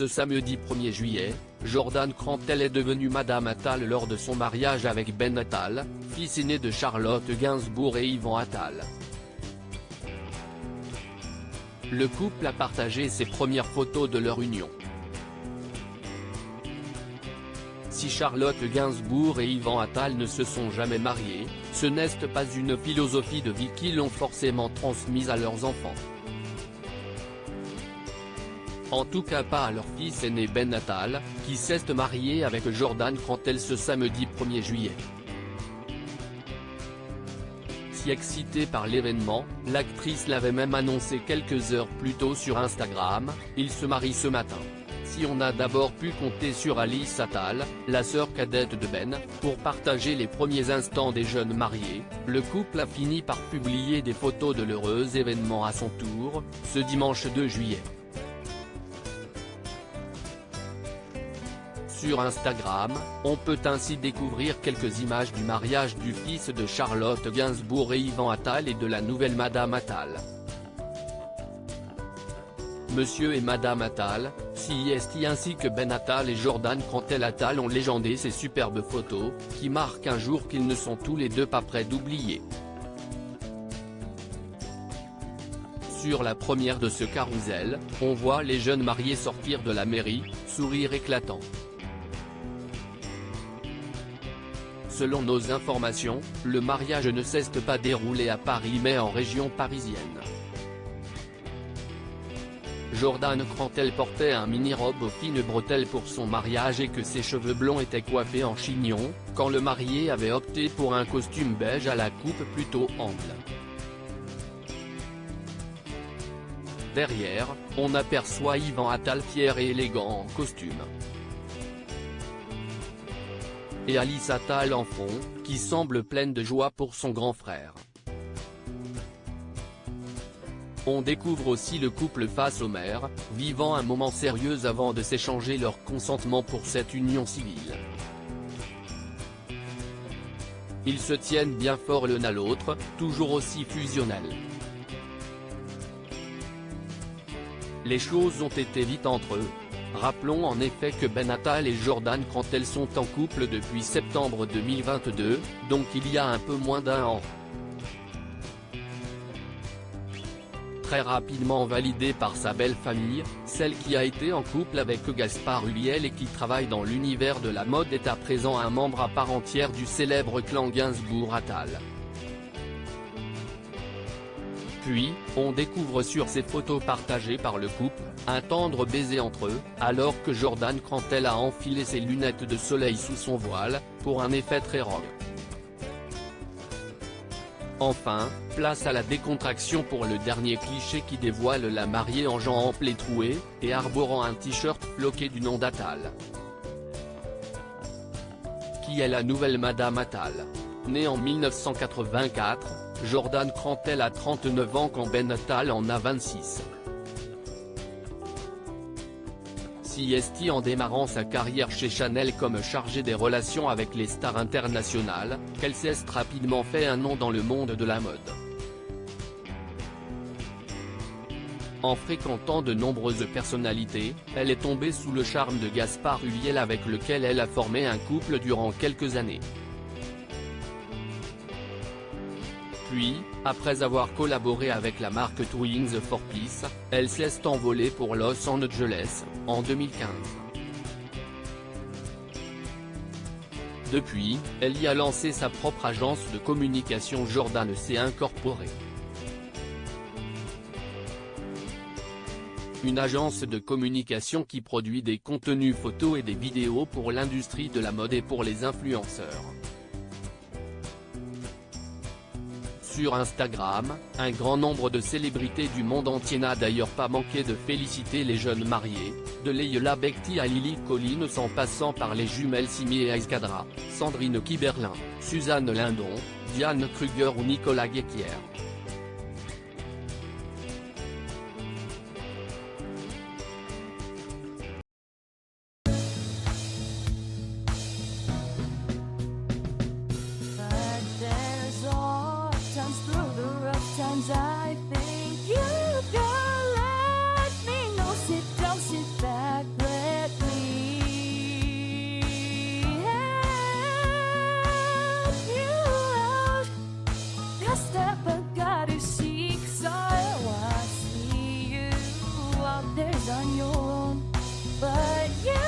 Ce samedi 1er juillet, Jordan Crantel est devenue Madame Attal lors de son mariage avec Ben Attal, fils aîné de Charlotte Gainsbourg et Yvan Attal. Le couple a partagé ses premières photos de leur union. Si Charlotte Gainsbourg et Yvan Attal ne se sont jamais mariés, ce n'est pas une philosophie de vie qu'ils ont forcément transmise à leurs enfants. En tout cas pas à leur fils aîné Ben Attal, qui s'est marié avec Jordan Crantel ce samedi 1er juillet. Si excitée par l'événement, l'actrice l'avait même annoncé quelques heures plus tôt sur Instagram, il se marie ce matin. Si on a d'abord pu compter sur Alice Attal, la sœur cadette de Ben, pour partager les premiers instants des jeunes mariés, le couple a fini par publier des photos de l'heureux événement à son tour, ce dimanche 2 juillet. Sur Instagram, on peut ainsi découvrir quelques images du mariage du fils de Charlotte Gainsbourg et Yvan Attal et de la nouvelle Madame Attal. Monsieur et Madame Attal, CIST ainsi que Ben Attal et Jordan Crantel Attal ont légendé ces superbes photos, qui marquent un jour qu'ils ne sont tous les deux pas près d'oublier. Sur la première de ce carrousel, on voit les jeunes mariés sortir de la mairie, sourire éclatant. Selon nos informations, le mariage ne s'est pas déroulé à Paris mais en région parisienne. Jordan Crantel portait un mini-robe aux fines bretelles pour son mariage et que ses cheveux blonds étaient coiffés en chignon, quand le marié avait opté pour un costume beige à la coupe plutôt ample. Derrière, on aperçoit Yvan Attal fier et élégant en costume. Et Alice Attal en fond, qui semble pleine de joie pour son grand frère. On découvre aussi le couple face au maire, vivant un moment sérieux avant de s'échanger leur consentement pour cette union civile. Ils se tiennent bien fort l'un à l'autre, toujours aussi fusionnels. Les choses ont été vite entre eux. Rappelons en effet que Ben Attal et Jordan Crantel sont en couple depuis septembre 2022, donc il y a un peu moins d'un an. Très rapidement validé par sa belle famille, celle qui a été en couple avec Gaspard Ulliel et qui travaille dans l'univers de la mode est à présent un membre à part entière du célèbre clan Gainsbourg-Attal. Puis, on découvre sur ces photos partagées par le couple, un tendre baiser entre eux, alors que Jordan Crantel a enfilé ses lunettes de soleil sous son voile, pour un effet très rock. Enfin, place à la décontraction pour le dernier cliché qui dévoile la mariée en jambes amples et trouées, et arborant un t-shirt floqué du nom d'Attal. Qui est la nouvelle Madame Attal? Née en 1984, Jordan Crantel a 39 ans quand Ben Attal en a 26. CIST en démarrant sa carrière chez Chanel comme chargée des relations avec les stars internationales, qu'elle s'est rapidement fait un nom dans le monde de la mode. En fréquentant de nombreuses personnalités, elle est tombée sous le charme de Gaspard Ulliel avec lequel elle a formé un couple durant quelques années. Puis, après avoir collaboré avec la marque Twins for Peace, elle s'est envolée pour Los Angeles, en 2015. Depuis, elle y a lancé sa propre agence de communication Jordan C Incorporée. Une agence de communication qui produit des contenus photos et des vidéos pour l'industrie de la mode et pour les influenceurs. Sur Instagram, un grand nombre de célébrités du monde entier n'a d'ailleurs pas manqué de féliciter les jeunes mariés, de Leila Bekti à Lily Collins en passant par les jumelles Simi et Escadra, Sandrine Kiberlin, Suzanne Lindon, Diane Kruger ou Nicolas Guéquière. I think you can let me know. Sit down, sit back, on your own. But yeah.